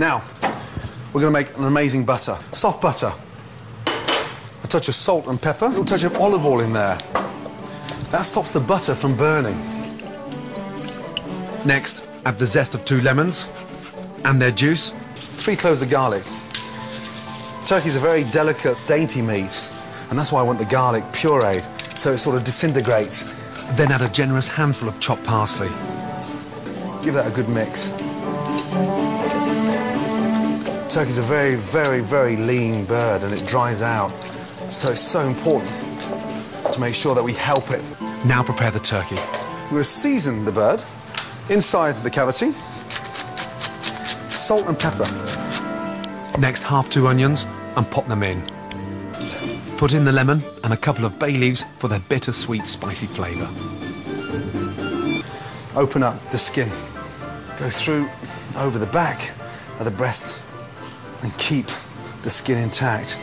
Now, we're going to make an amazing butter. Soft butter. A touch of salt and pepper. A little touch of olive oil in there. That stops the butter from burning. Next, add the zest of 2 lemons and their juice. 3 cloves of garlic. Turkey's a very delicate, dainty meat, and that's why I want the garlic pureed, so it sort of disintegrates. Then add a generous handful of chopped parsley. Give that a good mix. Turkey's a very, very, very lean bird, and it dries out, so it's so important to make sure that we help it. Now prepare the turkey. We're going to season the bird inside the cavity. Salt and pepper. Next, half 2 onions and pop them in. Put in the lemon and a couple of bay leaves for their bitter, sweet, spicy flavour. Open up the skin. Go through over the back of the breast and keep the skin intact.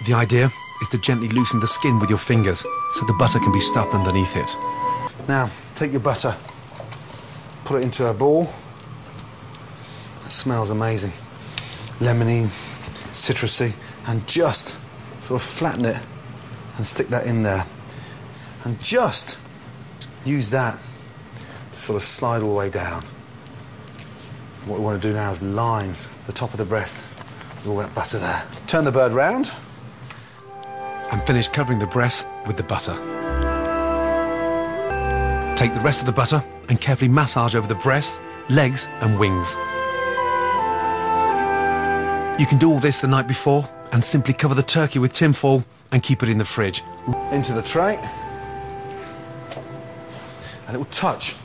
The idea is to gently loosen the skin with your fingers so the butter can be stuffed underneath it. Now, take your butter, put it into a ball. It smells amazing. Lemony, citrusy, and just sort of flatten it and stick that in there. And just use that to sort of slide all the way down. What we want to do now is line the top of the breast with all that butter there. Turn the bird round and finish covering the breast with the butter. Take the rest of the butter and carefully massage over the breast, legs and wings. You can do all this the night before and simply cover the turkey with tin foil and keep it in the fridge. Into the tray. A little touch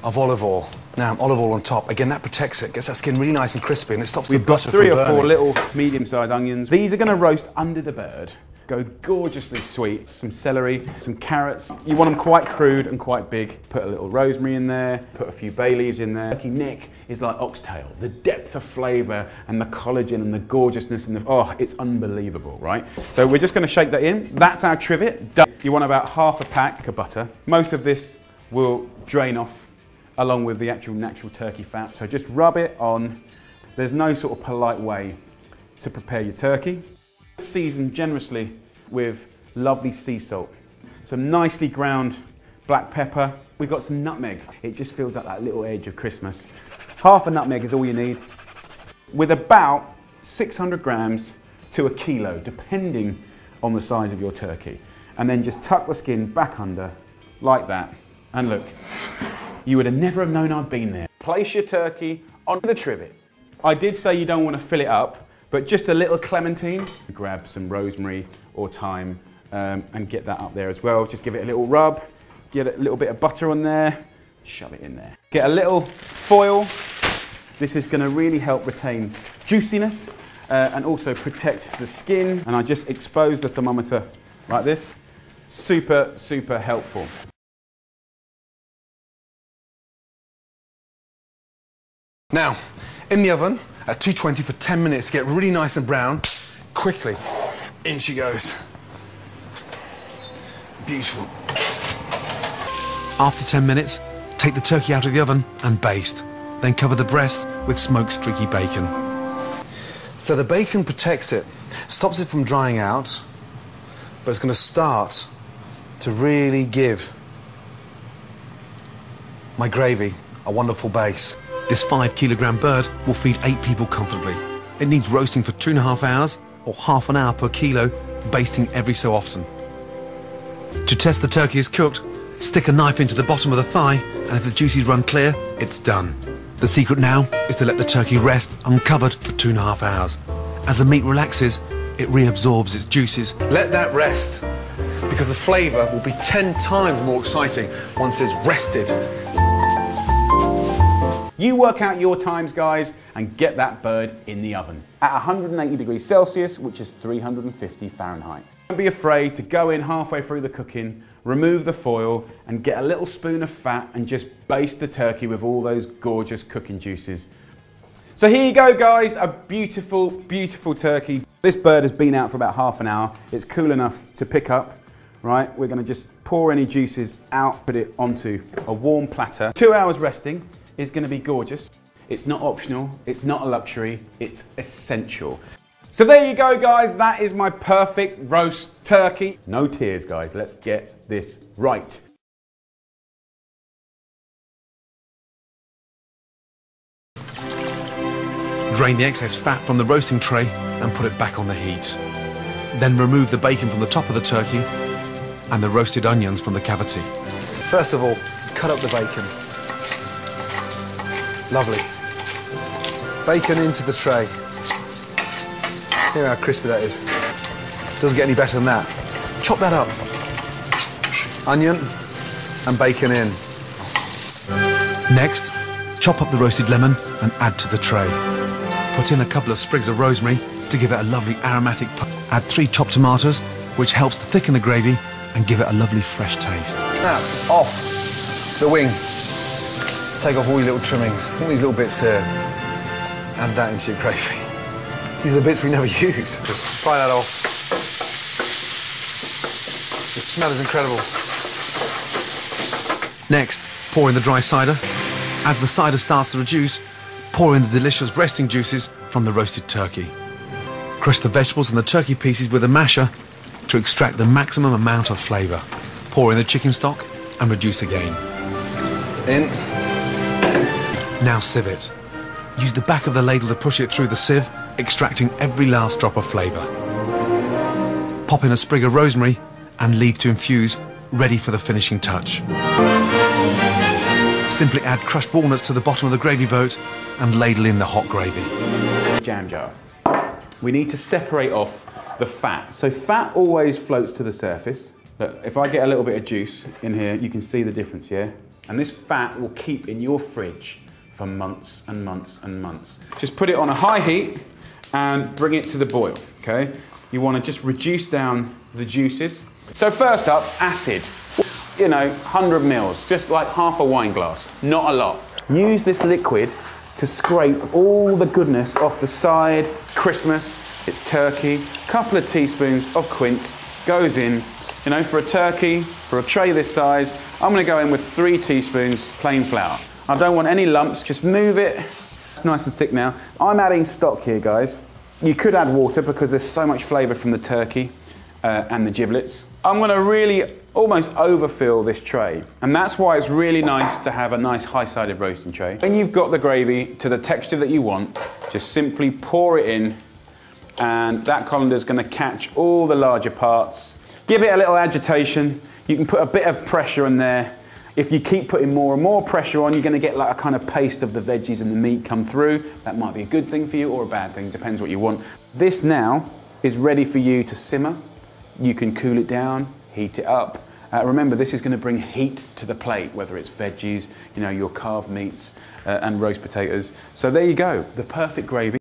of olive oil. Now, olive oil on top. Again, that protects it, gets that skin really nice and crispy, and it stops the butter from burning. We've got 3 or 4 little medium-sized onions. These are going to roast under the bird. Go gorgeously sweet. Some celery, some carrots. You want them quite crude and quite big. Put a little rosemary in there, put a few bay leaves in there. Turkey neck is like oxtail. The depth of flavour and the collagen and the gorgeousness and the, oh, it's unbelievable, right? So we're just going to shake that in. That's our trivet. Done. You want about half a pack of butter. Most of this will drain off along with the actual natural turkey fat. So just rub it on. There's no sort of polite way to prepare your turkey. Season generously with lovely sea salt. Some nicely ground black pepper. We've got some nutmeg. It just feels like that little edge of Christmas. Half a nutmeg is all you need. With about 600 grams to a kilo, depending on the size of your turkey. And then just tuck the skin back under, like that. And look, you would have never have known I'd been there. Place your turkey on the trivet. I did say you don't want to fill it up, but just a little clementine. Grab some rosemary or thyme and get that up there as well. Just give it a little rub, get a little bit of butter on there, shove it in there. Get a little foil. This is going to really help retain juiciness and also protect the skin. And I just expose the thermometer like this. Super, super helpful. Now, in the oven at 220 for 10 minutes to get really nice and brown. Quickly, in she goes. Beautiful. After 10 minutes, take the turkey out of the oven and baste. Then cover the breast with smoked streaky bacon. So the bacon protects it, stops it from drying out, but it's going to start to really give my gravy a wonderful base. This 5-kilogram bird will feed 8 people comfortably. It needs roasting for 2.5 hours or half an hour per kilo, basting every so often. To test the turkey is cooked, stick a knife into the bottom of the thigh, and if the juices run clear, it's done. The secret now is to let the turkey rest uncovered for 2.5 hours. As the meat relaxes, it reabsorbs its juices. Let that rest, because the flavour will be 10 times more exciting once it's rested. You work out your times, guys, and get that bird in the oven at 180 degrees Celsius, which is 350 Fahrenheit. Don't be afraid to go in halfway through the cooking, remove the foil, and get a little spoon of fat and just baste the turkey with all those gorgeous cooking juices. So here you go, guys, a beautiful, beautiful turkey. This bird has been out for about half an hour. It's cool enough to pick up, right? We're gonna just pour any juices out, put it onto a warm platter. 2 hours resting is going to be gorgeous. It's not optional, it's not a luxury, it's essential. So there you go, guys, that is my perfect roast turkey. No tears, guys, let's get this right. Drain the excess fat from the roasting tray and put it back on the heat. Then remove the bacon from the top of the turkey and the roasted onions from the cavity. First of all, cut up the bacon. Lovely. Bacon into the tray. Hear how crispy that is. Doesn't get any better than that. Chop that up. Onion and bacon in. Next, chop up the roasted lemon and add to the tray. Put in a couple of sprigs of rosemary to give it a lovely aromatic punch. Add 3 chopped tomatoes, which helps to thicken the gravy and give it a lovely fresh taste. Now, off the wing. Take off all your little trimmings, all these little bits here. Add that into your gravy. These are the bits we never use. Just fry that off. The smell is incredible. Next, pour in the dry cider. As the cider starts to reduce, pour in the delicious resting juices from the roasted turkey. Crush the vegetables and the turkey pieces with a masher to extract the maximum amount of flavour. Pour in the chicken stock and reduce again. In. Now sieve it. Use the back of the ladle to push it through the sieve, extracting every last drop of flavour. Pop in a sprig of rosemary and leave to infuse, ready for the finishing touch. Simply add crushed walnuts to the bottom of the gravy boat and ladle in the hot gravy. Jam jar. We need to separate off the fat. So fat always floats to the surface. Look, if I get a little bit of juice in here, you can see the difference, yeah? And this fat will keep in your fridge for months and months and months. Just put it on a high heat and bring it to the boil, okay? You want to just reduce down the juices. So first up, acid. You know, 100 mils, just like half a wine glass, not a lot. Use this liquid to scrape all the goodness off the side. Christmas, it's turkey, couple of teaspoons of quince goes in. You know, for a turkey, for a tray this size, I'm gonna go in with 3 teaspoons plain flour. I don't want any lumps, just move it. It's nice and thick now. I'm adding stock here, guys. You could add water because there's so much flavor from the turkey and the giblets. I'm gonna really almost overfill this tray, and that's why it's really nice to have a nice high-sided roasting tray. When you've got the gravy to the texture that you want, just simply pour it in, and that colander is going to catch all the larger parts. Give it a little agitation. You can put a bit of pressure in there. If you keep putting more and more pressure on, you're going to get like a kind of paste of the veggies and the meat come through. That might be a good thing for you or a bad thing, depends what you want. This now is ready for you to simmer. You can cool it down, heat it up. Remember, this is going to bring heat to the plate, whether it's veggies, you know, your carved meats and roast potatoes. So there you go, the perfect gravy.